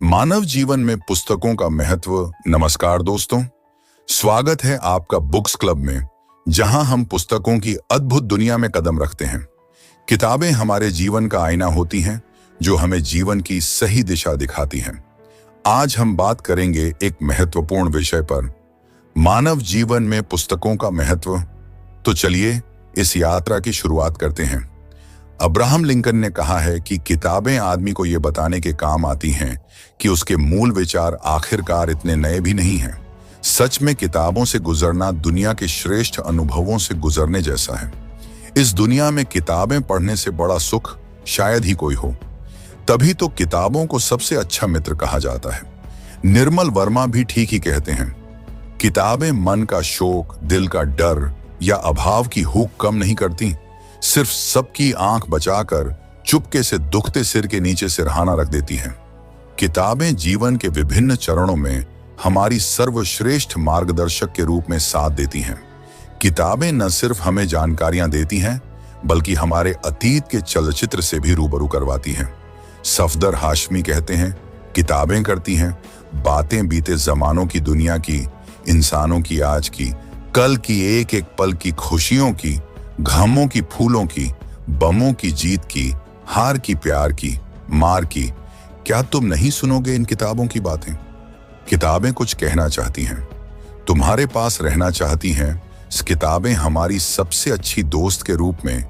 मानव जीवन में पुस्तकों का महत्व। नमस्कार दोस्तों, स्वागत है आपका बुक्स क्लब में, जहां हम पुस्तकों की अद्भुत दुनिया में कदम रखते हैं। किताबें हमारे जीवन का आईना होती हैं, जो हमें जीवन की सही दिशा दिखाती हैं। आज हम बात करेंगे एक महत्वपूर्ण विषय पर, मानव जीवन में पुस्तकों का महत्व। तो चलिए इस यात्रा की शुरुआत करते हैं। अब्राहम लिंकन ने कहा है कि किताबें आदमी को यह बताने के काम आती हैं कि उसके मूल विचार आखिरकार इतने नए भी नहीं हैं। सच में किताबों से गुजरना दुनिया के श्रेष्ठ अनुभवों से गुजरने जैसा है। इस दुनिया में किताबें पढ़ने से बड़ा सुख शायद ही कोई हो। तभी तो किताबों को सबसे अच्छा मित्र कहा जाता है। निर्मल वर्मा भी ठीक ही कहते हैं, किताबें मन का शोक, दिल का डर या अभाव की हुक कम नहीं करती, सिर्फ सबकी आंख बचाकर चुपके से दुखते सिर के नीचे सिरहाना रख देती हैं। किताबें जीवन के विभिन्न चरणों में हमारी सर्वश्रेष्ठ मार्गदर्शक के रूप में साथ देती हैं। किताबें न सिर्फ हमें जानकारियां देती हैं, बल्कि हमारे अतीत के चलचित्र से भी रूबरू करवाती हैं। सफदर हाशमी कहते हैं, किताबें करती हैं बातें बीते जमानों की, दुनिया की, इंसानों की, आज की, कल की, एक एक पल की, खुशियों की, घामों की, फूलों की, बमों की, जीत की, हार की, प्यार की, मार की। क्या तुम नहीं सुनोगे इन किताबों की बातें? किताबें कुछ कहना चाहती हैं, तुम्हारे पास रहना चाहती हैं। किताबें हमारी सबसे अच्छी दोस्त के रूप में,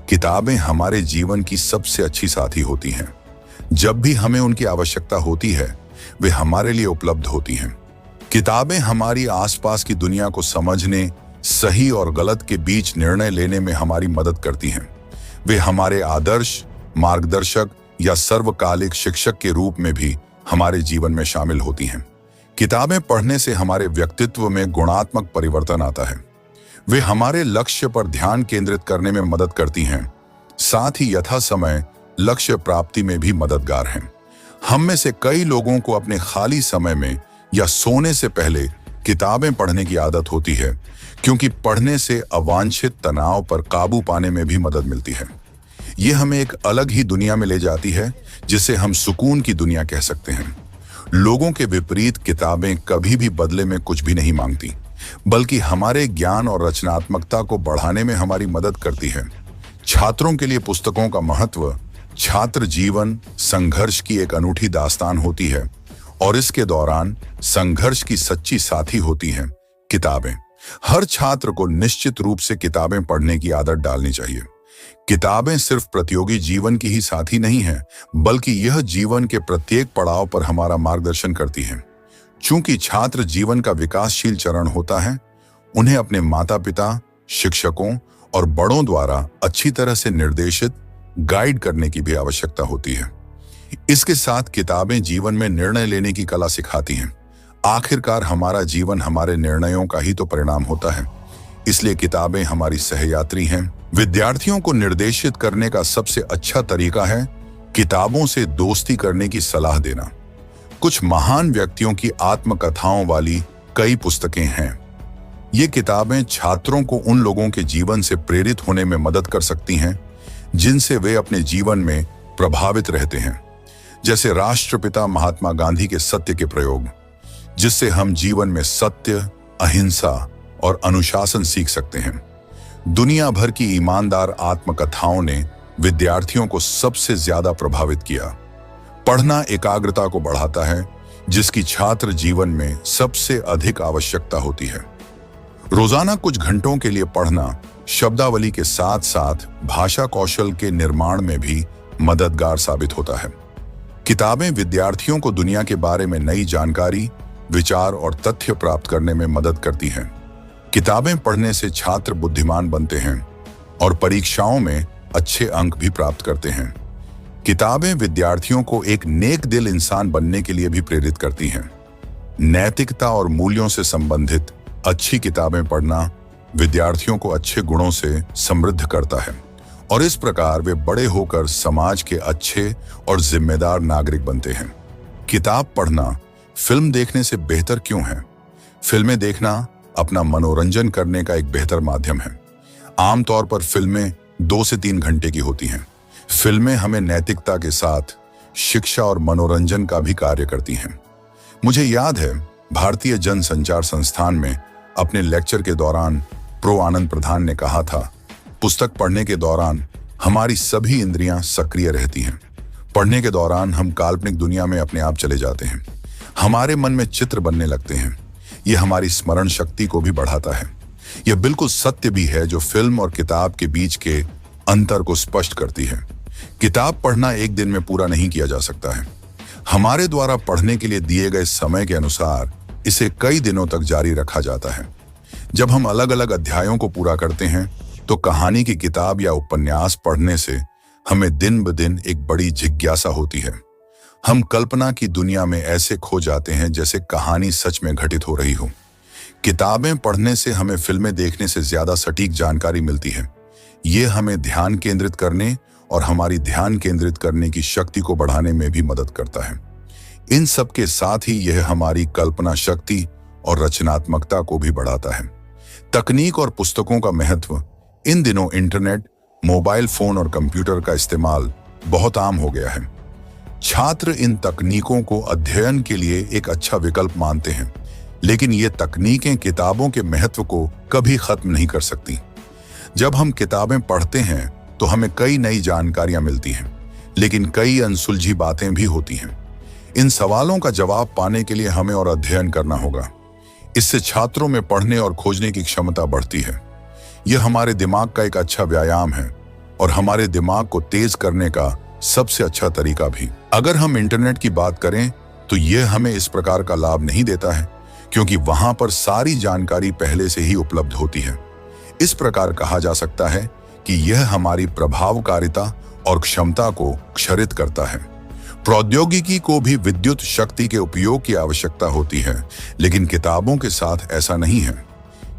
किताबें हमारे जीवन की सबसे अच्छी साथी होती हैं। जब भी हमें उनकी आवश्यकता होती है, वे हमारे लिए उपलब्ध होती हैं। किताबें हमारी आसपास की दुनिया को समझने, सही और गलत के बीच निर्णय लेने में हमारी मदद करती हैं। वे हमारे आदर्श, मार्गदर्शक या सर्वकालिक शिक्षक के रूप में भी हमारे जीवन में शामिल होती हैं। किताबें पढ़ने से हमारे व्यक्तित्व में गुणात्मक परिवर्तन आता है। वे हमारे लक्ष्य पर ध्यान केंद्रित करने में मदद करती हैं, साथ ही यथा समय लक्ष्य प्राप्ति में भी मददगार हैं। हम में से कई लोगों को अपने खाली समय में या सोने से पहले किताबें पढ़ने की आदत होती है, क्योंकि पढ़ने से अवांछित तनाव पर काबू पाने में भी मदद मिलती है। ये हमें एक अलग ही दुनिया में ले जाती है, जिसे हम सुकून की दुनिया कह सकते हैं। लोगों के विपरीत किताबें कभी भी बदले में कुछ भी नहीं मांगती, बल्कि हमारे ज्ञान और रचनात्मकता को बढ़ाने में हमारी मदद करती है। छात्रों के लिए पुस्तकों का महत्व। छात्र जीवन संघर्ष की एक अनूठी दास्तान होती है, और इसके दौरान संघर्ष की सच्ची साथी होती हैं किताबें। हर छात्र को निश्चित रूप से किताबें पढ़ने की आदत डालनी चाहिए। किताबें सिर्फ प्रतियोगी जीवन की ही साथी नहीं है, बल्कि यह जीवन के प्रत्येक पड़ाव पर हमारा मार्गदर्शन करती हैं। चूंकि छात्र जीवन का विकासशील चरण होता है, उन्हें अपने माता पिता, शिक्षकों और बड़ों द्वारा अच्छी तरह से निर्देशित, गाइड करने की भी आवश्यकता होती है। इसके साथ किताबें जीवन में निर्णय लेने की कला सिखाती हैं। आखिरकार हमारा जीवन हमारे निर्णयों का ही तो परिणाम होता है, इसलिए किताबें हमारी सहयात्री हैं। विद्यार्थियों को निर्देशित करने का सबसे अच्छा तरीका है किताबों से दोस्ती करने की सलाह देना। कुछ महान व्यक्तियों की आत्मकथाओं वाली कई पुस्तकें हैं। ये किताबें छात्रों को उन लोगों के जीवन से प्रेरित होने में मदद कर सकती हैं, जिनसे वे अपने जीवन में प्रभावित रहते हैं। जैसे राष्ट्रपिता महात्मा गांधी के सत्य के प्रयोग, जिससे हम जीवन में सत्य, अहिंसा और अनुशासन सीख सकते हैं। दुनिया भर की ईमानदार आत्मकथाओं ने विद्यार्थियों को सबसे ज्यादा प्रभावित किया। पढ़ना एकाग्रता को बढ़ाता है, जिसकी छात्र जीवन में सबसे अधिक आवश्यकता होती है। रोजाना कुछ घंटों के लिए पढ़ना शब्दावली के साथ साथ भाषा कौशल के निर्माण में भी मददगार साबित होता है। किताबें विद्यार्थियों को दुनिया के बारे में नई जानकारी, विचार और तथ्य प्राप्त करने में मदद करती हैं। किताबें पढ़ने से छात्र बुद्धिमान बनते हैं और परीक्षाओं में अच्छे अंक भी प्राप्त करते हैं। किताबें विद्यार्थियों को एक नेक दिल इंसान बनने के लिए भी प्रेरित करती हैं। नैतिकता और मूल्यों से संबंधित अच्छी किताबें पढ़ना विद्यार्थियों को अच्छे गुणों से समृद्ध करता है, और इस प्रकार वे बड़े होकर समाज के अच्छे और जिम्मेदार नागरिक बनते हैं। किताब पढ़ना फिल्म देखने से बेहतर क्यों है? फिल्में देखना अपना मनोरंजन करने का एक बेहतर माध्यम है। आमतौर पर फिल्में 2 से 3 घंटे की होती हैं। फिल्में हमें नैतिकता के साथ शिक्षा और मनोरंजन का भी कार्य करती हैं। मुझे याद है, भारतीय जन संचार संस्थान में अपने लेक्चर के दौरान प्रो आनंद प्रधान ने कहा था, पुस्तक पढ़ने के दौरान हमारी सभी इंद्रियां सक्रिय रहती हैं। पढ़ने के दौरान हम काल्पनिक दुनिया में अपने आप चले जाते हैं। हमारे मन में चित्र बनने लगते हैं। यह हमारी स्मरण शक्ति को भी बढ़ाता है। यह बिल्कुल सत्य भी है जो फिल्म और किताब के बीच के अंतर को स्पष्ट करती है। किताब पढ़ना एक दिन में पूरा नहीं किया जा सकता है। हमारे द्वारा पढ़ने के लिए दिए गए समय के अनुसार इसे कई दिनों तक जारी रखा जाता है। जब हम अलग अलग अध्यायों को पूरा करते हैं तो कहानी की किताब या उपन्यास पढ़ने से हमें दिन ब दिन एक बड़ी जिज्ञासा होती है। हम कल्पना की दुनिया में ऐसे खो जाते हैं जैसे कहानी सच में घटित हो रही हो। किताबें पढ़ने से हमें फिल्में देखने से ज्यादा सटीक जानकारी मिलती है। ये हमें ध्यान केंद्रित करने और हमारी ध्यान केंद्रित करने की शक्ति को बढ़ाने में भी मदद करता है। इन सब के साथ ही यह हमारी कल्पना शक्ति और रचनात्मकता को भी बढ़ाता है। तकनीक और पुस्तकों का महत्व। इन दिनों इंटरनेट, मोबाइल फोन और कंप्यूटर का इस्तेमाल बहुत आम हो गया है। छात्र इन तकनीकों को अध्ययन के लिए एक अच्छा विकल्प मानते हैं, लेकिन ये तकनीकें किताबों के महत्व को कभी खत्म नहीं कर सकती। जब हम किताबें पढ़ते हैं तो हमें कई नई जानकारियां मिलती हैं, लेकिन कई अनसुलझी बातें भी होती हैं। इन सवालों का जवाब पाने के लिए हमें और अध्ययन करना होगा। इससे छात्रों में पढ़ने और खोजने की क्षमता बढ़ती है। यह हमारे दिमाग का एक अच्छा व्यायाम है और हमारे दिमाग को तेज करने का सबसे अच्छा तरीका भी। अगर हम इंटरनेट की बात करें तो यह हमें इस प्रकार का लाभ नहीं देता है, क्योंकि वहां पर सारी जानकारी पहले से ही उपलब्ध होती है। इस प्रकार कहा जा सकता है कि यह हमारी प्रभावकारिता और क्षमता को क्षरित करता है। प्रौद्योगिकी को भी विद्युत शक्ति के उपयोग की आवश्यकता होती है, लेकिन किताबों के साथ ऐसा नहीं है।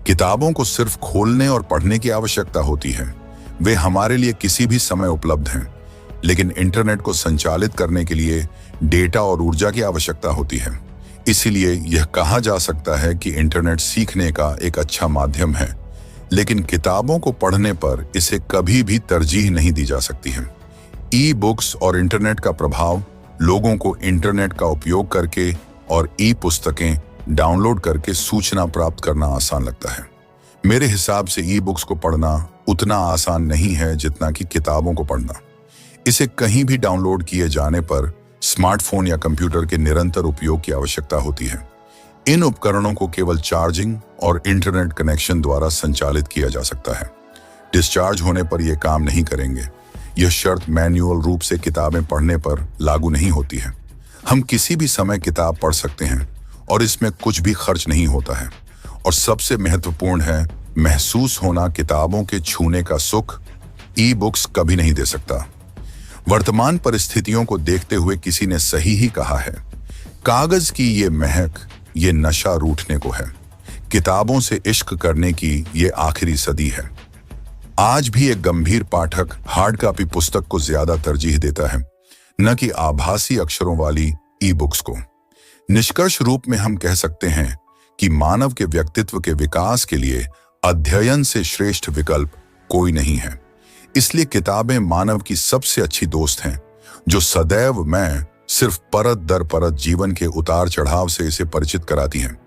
किताबों को सिर्फ खोलने और पढ़ने की आवश्यकता होती है। वे हमारे लिए किसी भी समय उपलब्ध हैं, लेकिन इंटरनेट को संचालित करने के लिए डेटा और ऊर्जा की आवश्यकता होती है। इसीलिए यह कहा जा सकता है कि इंटरनेट सीखने का एक अच्छा माध्यम है, लेकिन किताबों को पढ़ने पर इसे कभी भी तरजीह नहीं दी जा सकती है। ई बुक्स और इंटरनेट का प्रभाव। लोगों को इंटरनेट का उपयोग करके और ई पुस्तकें डाउनलोड करके सूचना प्राप्त करना आसान लगता है। मेरे हिसाब से ई बुक्स को पढ़ना उतना आसान नहीं है जितना कि किताबों को पढ़ना। इसे कहीं भी डाउनलोड किए जाने पर स्मार्टफोन या कंप्यूटर के निरंतर उपयोग की आवश्यकता होती है। इन उपकरणों को केवल चार्जिंग और इंटरनेट कनेक्शन द्वारा संचालित किया जा सकता है। डिस्चार्ज होने पर यह काम नहीं करेंगे। यह शर्त मैन्युअल रूप से किताबें पढ़ने पर लागू नहीं होती है। हम किसी भी समय किताब पढ़ सकते हैं और इसमें कुछ भी खर्च नहीं होता है। और सबसे महत्वपूर्ण है, महसूस होना। किताबों के छूने का सुख ई बुक्स कभी नहीं दे सकता। वर्तमान परिस्थितियों को देखते हुए किसी ने सही ही कहा है, कागज की ये महक, ये नशा रूठने को है। किताबों से इश्क करने की ये आखिरी सदी है। आज भी एक गंभीर पाठक हार्ड कॉपी पुस्तक को ज्यादा तरजीह देता है, न कि आभासी अक्षरों वाली ई बुक्स को। निष्कर्ष रूप में हम कह सकते हैं कि मानव के व्यक्तित्व के विकास के लिए अध्ययन से श्रेष्ठ विकल्प कोई नहीं है। इसलिए किताबें मानव की सबसे अच्छी दोस्त हैं, जो सदैव मैं सिर्फ परत दर परत जीवन के उतार चढ़ाव से इसे परिचित कराती हैं,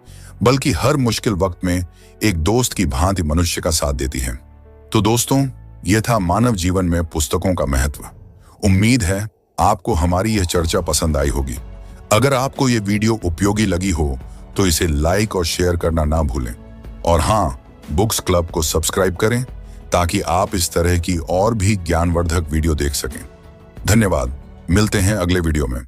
बल्कि हर मुश्किल वक्त में एक दोस्त की भांति मनुष्य का साथ देती हैं। तो दोस्तों, यह था मानव जीवन में पुस्तकों का महत्व। उम्मीद है आपको हमारी यह चर्चा पसंद आई होगी। अगर आपको यह वीडियो उपयोगी लगी हो तो इसे लाइक और शेयर करना ना भूलें। और हाँ, बुक्स क्लब को सब्सक्राइब करें ताकि आप इस तरह की और भी ज्ञानवर्धक वीडियो देख सकें। धन्यवाद। मिलते हैं अगले वीडियो में।